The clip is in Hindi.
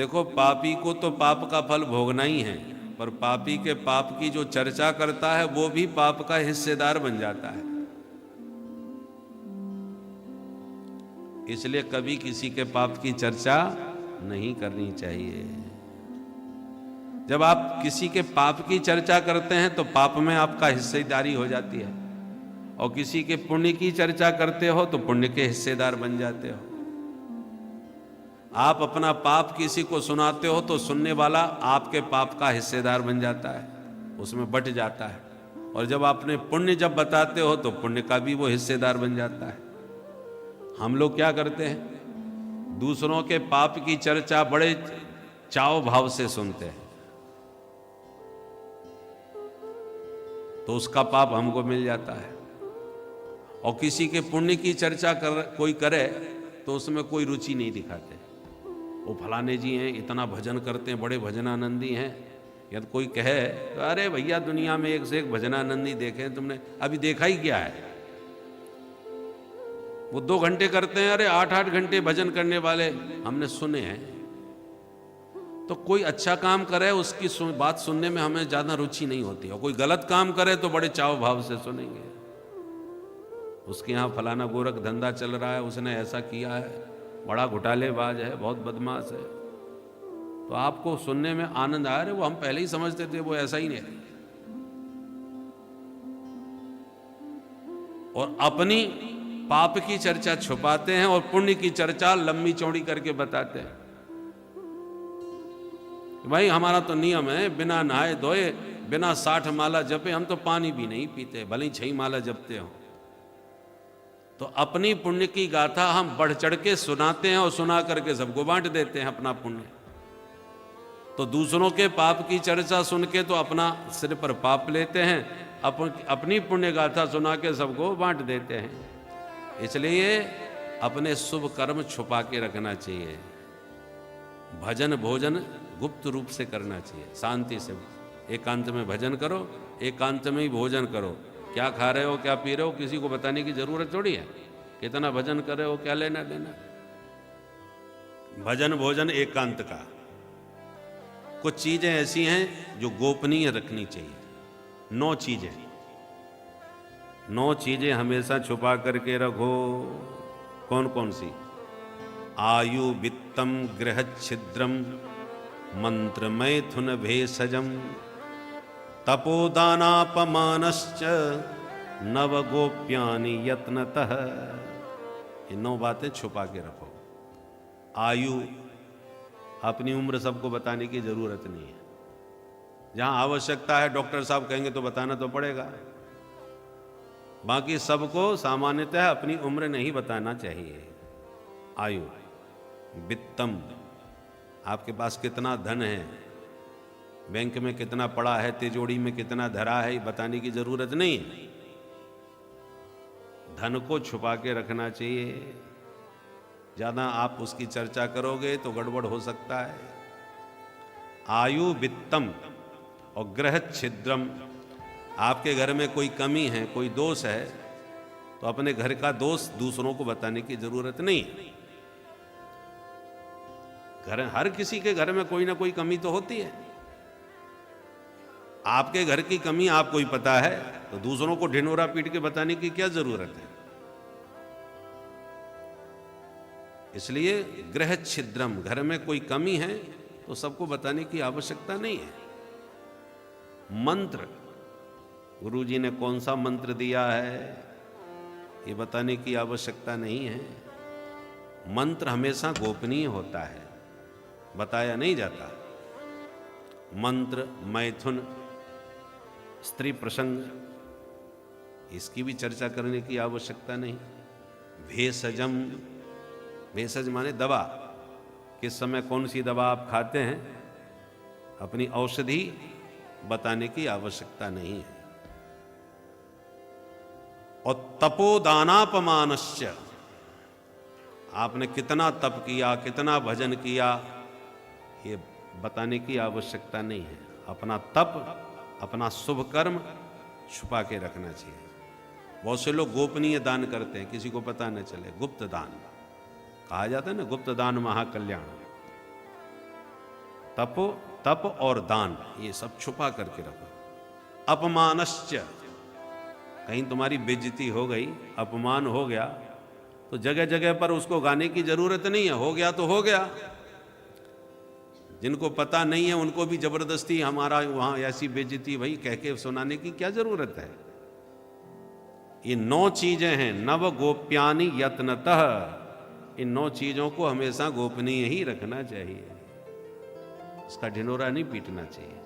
देखो, पापी को तो पाप का फल भोगना ही है, पर पापी के पाप की जो चर्चा करता है वो भी पाप का हिस्सेदार बन जाता है। इसलिए कभी किसी के पाप की चर्चा नहीं करनी चाहिए। जब आप किसी के पाप की चर्चा करते हैं तो पाप में आपका हिस्सेदारी हो जाती है, और किसी के पुण्य की चर्चा करते हो तो पुण्य के हिस्सेदार बन जाते हो। आप अपना पाप किसी को सुनाते हो तो सुनने वाला आपके पाप का हिस्सेदार बन जाता है, उसमें बट जाता है। और जब आपने पुण्य जब बताते हो तो पुण्य का भी वो हिस्सेदार बन जाता है। हम लोग क्या करते हैं, दूसरों के पाप की चर्चा बड़े चाव भाव से सुनते हैं, तो उसका पाप हमको मिल जाता है। और किसी के पुण्य की चर्चा कोई करे तो उसमें कोई रुचि नहीं दिखाते। वो फलाने जी हैं, इतना भजन करते हैं, बड़े भजनानंदी हैं। या तो कोई कहे तो अरे भैया, दुनिया में एक से एक भजनानंदी देखे, तुमने अभी देखा ही क्या है? वो 2 घंटे करते हैं, अरे 8-8 घंटे भजन करने वाले हमने सुने हैं। तो कोई अच्छा काम करे उसकी बात सुनने में हमें ज़्यादा रुचि नहीं होती, और कोई गलत काम करे तो बड़े चाव भाव से सुनेंगे। उसके यहाँ फलाना गोरख धंधा चल रहा है, उसने ऐसा किया है, बड़ा घोटालेबाज है, बहुत बदमाश है, तो आपको सुनने में आनंद आ रहा है। वो हम पहले ही समझते थे वो ऐसा ही नहीं है। और अपनी पाप की चर्चा छुपाते हैं और पुण्य की चर्चा लंबी चौड़ी करके बताते हैं। भाई हमारा तो नियम है, बिना नहाए धोए, बिना 60 माला जपे हम तो पानी भी नहीं पीते, भले ही 6 माला जपते हो। तो अपनी पुण्य की गाथा हम बढ़ चढ़ के सुनाते हैं, और सुना करके सबको बांट देते हैं अपना पुण्य। तो दूसरों के पाप की चर्चा सुन के तो अपना सिर पर पाप लेते हैं, अपनी पुण्य गाथा सुना के सबको बांट देते हैं। इसलिए अपने शुभ कर्म छुपा के रखना चाहिए। भजन भोजन गुप्त रूप से करना चाहिए, शांति से। एकांत में भजन करो, एकांत में ही भोजन करो। क्या खा रहे हो, क्या पी रहे हो, किसी को बताने की जरूरत थोड़ी है। कितना भजन कर रहे हो, क्या लेना देना। भजन भोजन एकांत का। कुछ चीजें ऐसी हैं जो गोपनीय रखनी चाहिए। 9 चीजें हमेशा छुपा करके रखो। कौन कौन सी? आयु वित्तम गृह छिद्रम मंत्र मैथुन भेषजम तपोदानापमानश्च नव गोप्यानि यत्नतः। ये 9 बातें छुपा के रखो। आयु, अपनी उम्र सबको बताने की जरूरत नहीं है। जहां आवश्यकता है डॉक्टर साहब कहेंगे तो बताना तो पड़ेगा, बाकी सबको सामान्यतः अपनी उम्र नहीं बताना चाहिए। आयु। वित्तम, आपके पास कितना धन है, बैंक में कितना पड़ा है, तिजोरी में कितना धरा है, बताने की जरूरत नहीं है। धन को छुपा के रखना चाहिए। ज्यादा आप उसकी चर्चा करोगे तो गड़बड़ हो सकता है। आयु वित्तम और गृह छिद्रम। आपके घर में कोई कमी है, कोई दोष है, तो अपने घर का दोष दूसरों को बताने की जरूरत नहीं है। हर किसी के घर में कोई ना कोई कमी तो होती है। आपके घर की कमी आपको ही पता है, तो दूसरों को ढिंढोरा पीट के बताने की क्या जरूरत है। इसलिए गृह छिद्रम, घर में कोई कमी है तो सबको बताने की आवश्यकता नहीं है। मंत्र, गुरु जी ने कौन सा मंत्र दिया है ये बताने की आवश्यकता नहीं है। मंत्र हमेशा गोपनीय होता है, बताया नहीं जाता। मंत्र, मैथुन, स्त्री प्रसंग, इसकी भी चर्चा करने की आवश्यकता नहीं। भेषजम, भेषज माने दवा। किस समय कौन सी दवा आप खाते हैं, अपनी औषधि बताने की आवश्यकता नहीं है। और तपोदानापमानश्च, आपने कितना तप किया, कितना भजन किया, ये बताने की आवश्यकता नहीं है। अपना तप, अपना शुभ कर्म छुपा के रखना चाहिए। बहुत से लोग गोपनीय दान करते हैं, किसी को पता न चले। गुप्त दान कहा जाता है ना, गुप्त दान महाकल्याण। तप और दान, ये सब छुपा करके रखो। अपमानश्च, कहीं तुम्हारी बेइज्जती हो गई, अपमान हो गया, तो जगह जगह पर उसको गाने की जरूरत नहीं है, हो गया तो हो गया। जिनको पता नहीं है उनको भी जबरदस्ती हमारा वहां ऐसी बेइज्जती भाई कह के सुनाने की क्या जरूरत है। ये 9 चीजें हैं, नव गोप्यानि यत्नतः, इन 9 चीजों को हमेशा गोपनीय ही रखना चाहिए, इसका ढिंढोरा नहीं पीटना चाहिए।